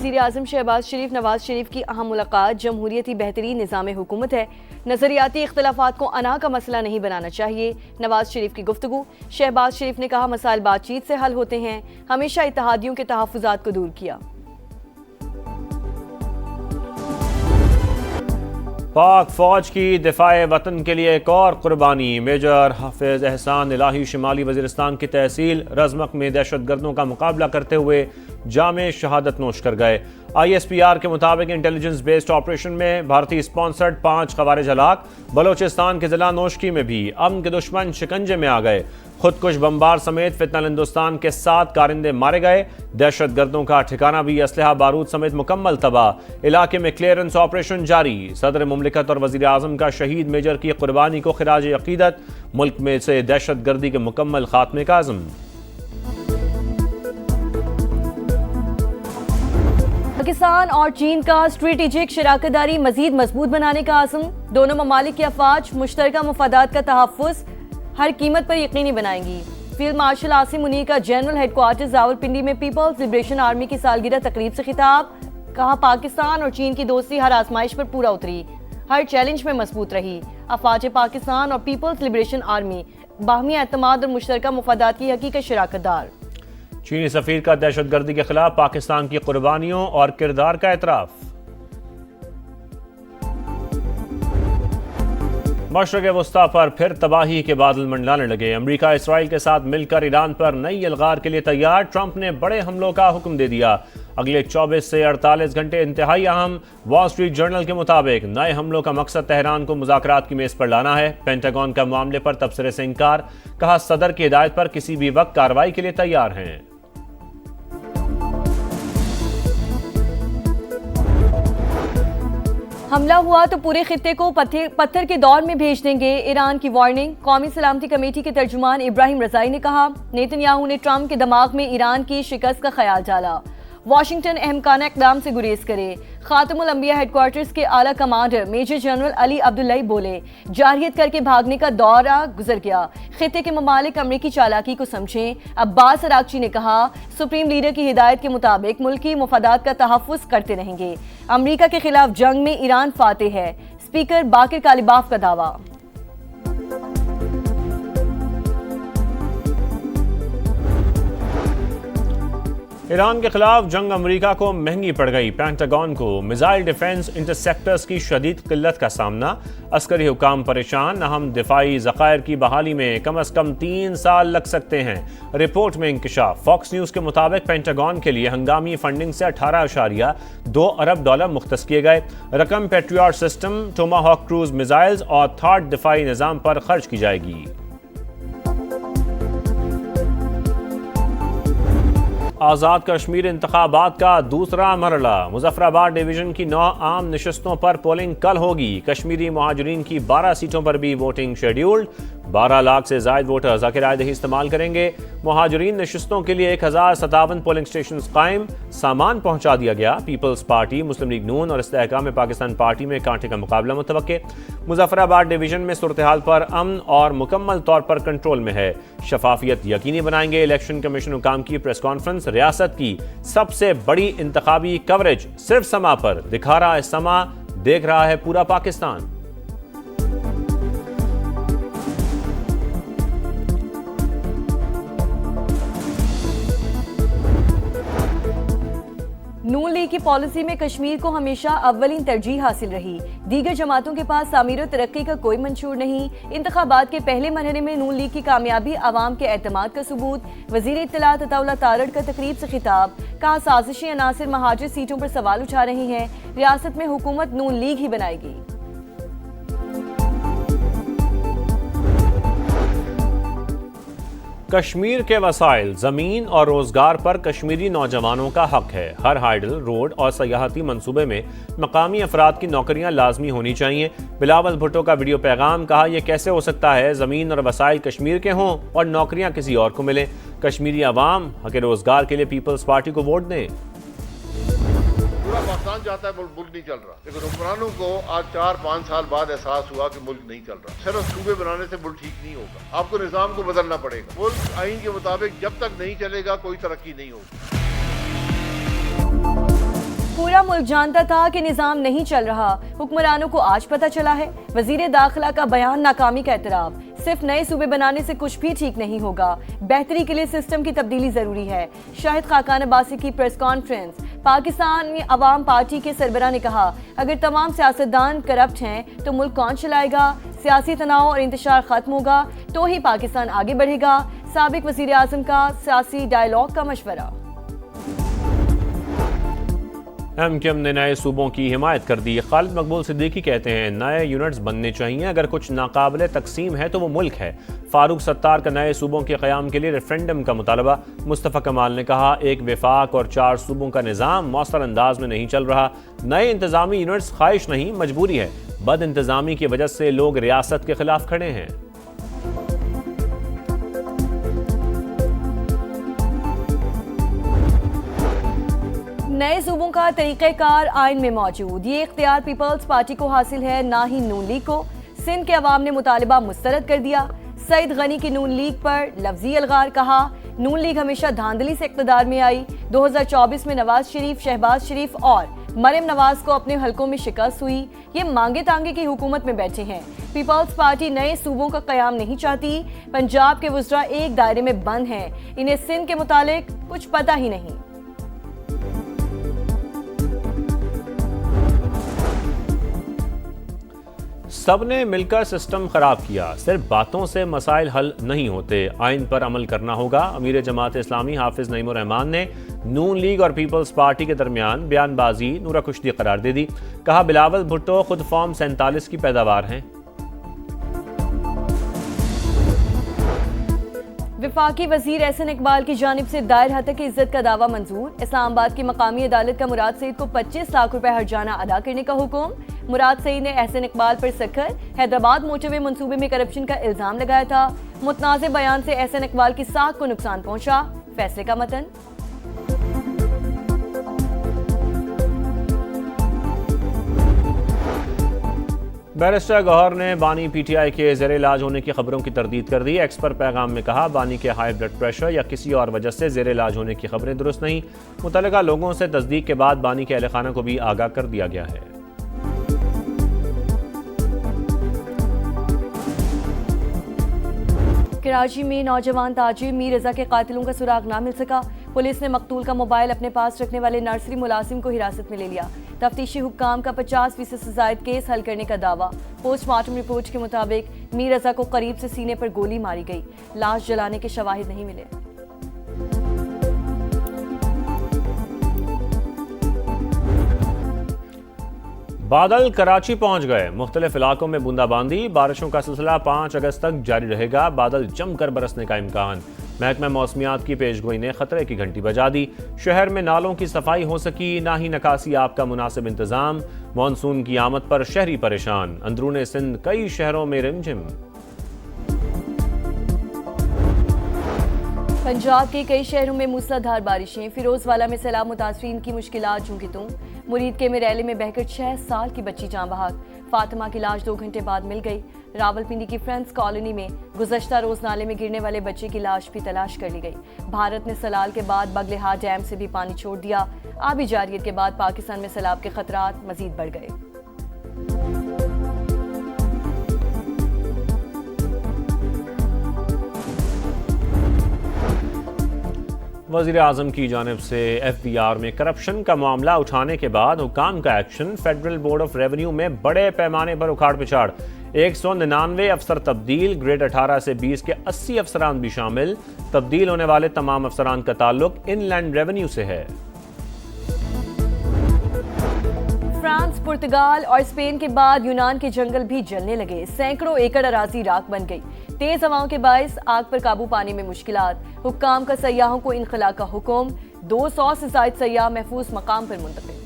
वज़ीर आज़म शहबाज शरीफ नवाज शरीफ की अहम मुलाकात जमहूरियती बेहतरीन निज़ाम हुकूमत है, नज़रियाती इख्तलाफात को अना का मसला नहीं बनाना चाहिए। नवाज शरीफ की गुफ्तगू। शहबाज शरीफ ने कहा मसाइल बातचीत से हल होते हैं, हमेशा इत्तेहादियों के तहफ़्फ़ुज़ात को दूर किया। पाक फौज की दिफाए वतन के लिए एक और कुर्बानी। मेजर हाफिज एहसान इलाही शिमाली वजीरिस्तान की तहसील रजमक में दहशत गर्दों का मुकाबला करते हुए जामे शहादत नोश कर गए। ISPR के मुताबिक इंटेलिजेंस बेस्ड ऑपरेशन में भारतीय स्पॉन्सर्ड 5 खवारिज हलाक। बलोचिस्तान के जिला नोशकी में भी अमन के दुश्मन शिकंजे में आ गए। खुदकुश बमबार समेत फितनल हिंदुस्तान के 7 कारिंदे मारे गए। दहशत गर्दों का ठिकाना भी असलहा बारूद समेत मुकम्मल तबाह। इलाके में क्लियरेंस ऑपरेशन जारी। सदर मुमलिकत और वजीर आजम का शहीद मेजर की कुर्बानी को खिराज अकीदत। मुल्क में से दहशत गर्दी के मुकम्मल खात्मे का आज़म। पाकिस्तान और चीन का स्ट्रेटेजिक शराकतदारी मजीद मजबूत बनाने का आज़म। दोनों ममालिक की अफवाज मुश्तरका मुफादात का तहफ़्फ़ुज़ हर कीमत पर यकीनी बनाएंगी। फील्ड मार्शल आसिम मुनीर का जनरल हेडक्वार्टर रावलपिंडी में पीपल्स लिबरेशन आर्मी की सालगिरह तकरीब से खिताब। कहा पाकिस्तान और चीन की दोस्ती हर आजमाइश पर पूरा उतरी, हर चैलेंज में मजबूत रही। अफवाज पाकिस्तान और पीपल्स लिबरेशन आर्मी बाहमी एतमाद और मुश्तरका मुफादात की हकीकत शराकतदार। चीनी सफीर का दहशत गर्दी के खिलाफ पाकिस्तान की कुर्बानियों और किरदार का एतराफ। मशरक़ वस्ता पर फिर तबाही के बादल मंडलाने लगे। अमरीका इसराइल के साथ मिलकर ईरान पर नई अलगार के लिए तैयार। ट्रंप ने बड़े हमलों का हुक्म दे दिया। अगले 24 से 48 घंटे इंतहाई अहम। वॉल स्ट्रीट जर्नल के मुताबिक नए हमलों का मकसद तेहरान को मुज़ाकरात की मेज पर लाना है। पेंटागन का मामले पर तबसरे से इंकार। कहा सदर की हिदायत पर किसी भी वक्त कार्रवाई के लिए तैयार हैं। हमला हुआ तो पूरे खित्ते को पत्थर के दौर में भेज देंगे, ईरान की वार्निंग। कौमी सलामती कमेटी के तर्जुमान इब्राहिम रजाई ने कहा नेतन्याहू ने ट्रंप के दिमाग में ईरान की शिकस्त का ख्याल डाला। वाशिंगटन अहमकाना इक़दाम से गुरेज करे। खातमुल अंबिया हेडक्वार्टर्स के आला commander major general Ali Abdullahi बोले जारियत करके भागने का दौरा गुजर गया। खित्ते के ममालिक अमरीकी चालाकी को समझें। अब्बास अरागची ने कहा सुप्रीम लीडर की हिदायत के मुताबिक मुल्की मुफादात का तहफ़्फ़ुज़ करते रहेंगे। अमरीका के खिलाफ जंग में ईरान फातेह है। स्पीकर बाकिर कालिबाफ का दावा। ईरान के खिलाफ जंग अमेरिका को महंगी पड़ गई। पेंटागन को मिसाइल डिफेंस इंटरसेप्टर्स की शदीद किल्लत का सामना। अस्करी हुकाम परेशान। अहम दिफाई ज़खायर की बहाली में कम अज़ कम 3 साल लग सकते हैं। रिपोर्ट में इंकशाफ। फॉक्स न्यूज़ के मुताबिक पेंटागन के लिए हंगामी फंडिंग से 18.2 अरब डॉलर मुख्तस किए गए। रकम patriot system, Tomahawk cruise missiles और थर्ड दिफाई निज़ाम पर खर्च की जाएगी। आज़ाद कश्मीर इंतखाबात का दूसरा मरला। मुजफ्फराबाद डिवीजन की 9 आम नशस्तों पर पोलिंग कल होगी। कश्मीरी मुहाजिरीन की 12 सीटों पर भी वोटिंग शेड्यूल्ड। 12 लाख से ज़ायद वोटर ज़ाकिर आयदही इस्तेमाल करेंगे। मुहाजिरीन नशस्तों के लिए 1057 पोलिंग स्टेशन कायम। सामान पहुंचा दिया गया। पीपल्स पार्टी, मुस्लिम लीग नून और इस्तेहकाम पाकिस्तान पार्टी में कांटे का मुकाबला मुतवक्के। मुजफ्फराबाद डिवीजन में सूरत हाल पर अमन और मुकम्मल तौर पर कंट्रोल में है। शफाफियत यकीनी बनाएंगे। इलेक्शन कमीशन हुकाम की प्रेस कॉन्फ्रेंस। रियासत की सबसे बड़ी इंतखाबी कवरेज सिर्फ समा पर। दिखा रहा है समा, देख रहा है पूरा पाकिस्तान। नून लीग की पॉलिसी में कश्मीर को हमेशा अव्वलीन तरजीह हासिल रही। दीगर जमातों के पास तामीर और तरक्की का कोई मंशूर नहीं। इंतखाबात के पहले मरहले में नून लीग की कामयाबी आवाम के एतमाद का सबूत। वजीर इत्तलात अताउल्लाह तारड़ का तकरीब से खिताब। कहा साजिशी अनासिर महाजिर सीटों पर सवाल उठा रहे हैं। रियासत में हुकूमत नून लीग ही बनाएगी। कश्मीर के वसाइल, ज़मीन और रोज़गार पर कश्मीरी नौजवानों का हक है। हर हाइडल, रोड और सयाहती मंसूबे में मकामी अफराद की नौकरियां लाजमी होनी चाहिए। बिलावल भुट्टो का वीडियो पैगाम। कहा यह कैसे हो सकता है ज़मीन और वसाइल कश्मीर के हों और नौकरियां किसी और को मिलें। कश्मीरी अवाम हक रोज़गार के लिए पीपल्स पार्टी को वोट दें। पूरा पाकिस्तान चाहता है मुल्क नहीं चल रहा, लेकिन हुक्मरानों को आज 4-5 साल बाद एहसास हुआ कि मुल्क नहीं चल रहा। सिर्फ सूबे बनाने से मुल्क ठीक नहीं होगा। आपको निज़ाम को बदलना पड़ेगा। मुल्क आइन के मुताबिक जब तक नहीं चलेगा कोई तरक्की नहीं होगी। पूरा मुल्क जानता था कि निजाम नहीं चल रहा, हुक्मरानों को आज पता चला है। वजीर दाखिला का बयान नाकामी का एतराफ। सिर्फ नए सूबे बनाने से कुछ भी ठीक नहीं होगा, बेहतरी के लिए सिस्टम की तब्दीली जरूरी है। शाहिद खाकान अब्बासी की प्रेस कॉन्फ्रेंस। पाकिस्तान अवाम पार्टी के सरबराह ने कहा, अगर तमाम सियासतदान करप्ट हैं तो मुल्क कौन चलाएगा? सियासी तनाव और इंतशार खत्म होगा तो ही पाकिस्तान आगे बढ़ेगा। साबिक वजीर आजम का सियासी डायलॉग का मशवरा। MQM ने नए सूबों की हिमायत कर दी। खालिद मकबूल सिद्दीकी कहते हैं नए यूनिट्स बनने चाहिए, अगर कुछ नाकाबिले तकसीम है तो वो मुल्क है। फारूक सत्तार का नए सूबों के क़याम के लिए रेफरेंडम का मुतालबा। मुस्तफ़ा कमाल ने कहा, एक विफाक और 4 सूबों का निज़ाम मौसर अंदाज में नहीं चल रहा। नए इंतज़ामी यूनिट्स ख्वाहिश नहीं मजबूरी है। बद इंतज़ामी की वजह से लोग रियासत के खिलाफ खड़े हैं। नए सूबों का तरीक़ेकार आइन में मौजूद। ये इख्तियार पीपल्स पार्टी को हासिल है, ना ही नून लीग को। सिंध के अवाम ने मुतालिबा मुस्तरद कर दिया। सईद गनी की नून लीग पर लफ्जी अलगार। कहा, नून लीग हमेशा धांधली से इक़्तिदार में आई। 2024 में नवाज शरीफ, शहबाज शरीफ और मरियम नवाज को अपने हलकों में शिकस्त हुई। ये मांगे तांगे की हुकूमत में बैठे हैं। पीपल्स पार्टी नए सूबों का क़याम नहीं चाहती। पंजाब के वज़रा एक दायरे में बंद हैं, इन्हें सिंध के मुतालिक कुछ पता ही नहीं। सबने मिलकर सिस्टम खराब किया। सिर्फ बातों से मसाइल हल नहीं होते, आइन पर अमल करना होगा। अमीर जमात इस्लामी हाफिज नईमुर रहमान ने नून लीग और पीपल्स पार्टी के दरमियान बयानबाजी नूरा कुश्ती करार दे दी। कहा, बिलावल भुट्टो खुद फॉर्म 47 की पैदावार हैं। वफाकी वजीर एहसन इकबाल की जानिब से दायर हतक इज्जत का दावा मंजूर। इस्लामाबाद की मकामी अदालत का मुराद सईद को 25 लाख रुपए हर्जाना अदा करने का हुक्म। मुराद सईद ने एहसन इकबाल पर सखर हैदराबाद मोटरवे मंसूबे में करप्शन का इल्जाम लगाया था। मुतनाज़े बयान से एहसन इकबाल की साख को नुकसान पहुंचा। फैसले का मतन। बैरिस्टर गौहर ने बानी PTI के ज़ेर इलाज होने की खबरों की तरदीद कर दी। एक्स पर पैगाम में कहा, बानी के हाई ब्लड प्रेशर या किसी और वजह से ज़ेर इलाज होने की खबरें दुरुस्त नहीं। मुतल्लिका लोगों से तस्दीक के बाद बानी के अहल खाना को भी आगाह कर दिया गया है। कराची में नौजवान ताजिर मीर रजा के कातिलों का सुराग ना मिल सका। पुलिस ने मकतूल का मोबाइल अपने पास रखने वाले नर्सरी मुलाजिम को हिरासत में ले लिया। तफ्तीशी हुक्काम का 50% से ज़ायद केस हल करने का दावा। पोस्टमार्टम रिपोर्ट के मुताबिक मीर रजा को करीब से सीने पर गोली मारी गई। लाश जलाने के शवाहिद नहीं मिले। बादल कराची पहुंच गए। मुख्तलिफ इलाकों में बूंदाबांदी। बारिशों का सिलसिला 5 अगस्त तक जारी रहेगा। बादल जमकर बरसने का इम्कान। महकमा मौसमियात की पेशगोई ने खतरे की घंटी बजा दी। शहर में नालों की सफाई हो सकी, ना ही निकासी आब का मुनासिब इंतजाम। मानसून की आमद पर शहरी परेशान। अंदरूने सिंध कई शहरों में रिमझिम। पंजाब के कई शहरों में मूसलाधार बारिशें। फिरोजवाला में सैलाब मुतासरीन की मुश्किलात झुंकी तुम। मुरीद के में रैली में बहकर 6 साल की बच्ची जान बहक। फातिमा की लाश 2 घंटे बाद मिल गई। रावलपिंडी की फ्रेंड्स कॉलोनी में गुज़श्ता रोज नाले में गिरने वाले बच्चे की लाश भी तलाश कर ली गई। भारत ने सलाल के बाद बगलेहार डैम से भी पानी छोड़ दिया। आबी जारियत के बाद पाकिस्तान में सैलाब के खतरात मजीद बढ़ गए। वज़ीर आज़म की जानिब से FBR में करप्शन का मामला उठाने के बाद हुकाम का action. Federal board of revenue में बड़े पैमाने पर उखाड़ पिछाड़। 199 अफसर तब्दील। ग्रेड 18 से 20 के 80 अफसरान भी शामिल। तब्दील होने वाले तमाम अफसरान का ताल्लुक इनलैंड रेवेन्यू से है। फ्रांस, पुर्तगाल और स्पेन के बाद यूनान के जंगल भी जलने लगे। सैकड़ों एकड़ अराजी राख बन गई। तेज हवाओं के बायस आग पर काबू पाने में मुश्किलात। हुक्काम का सयाहों को इनखला का हुक्म। 200 से ज्यादा सयाह महफूज मकाम पर मुंतकिल।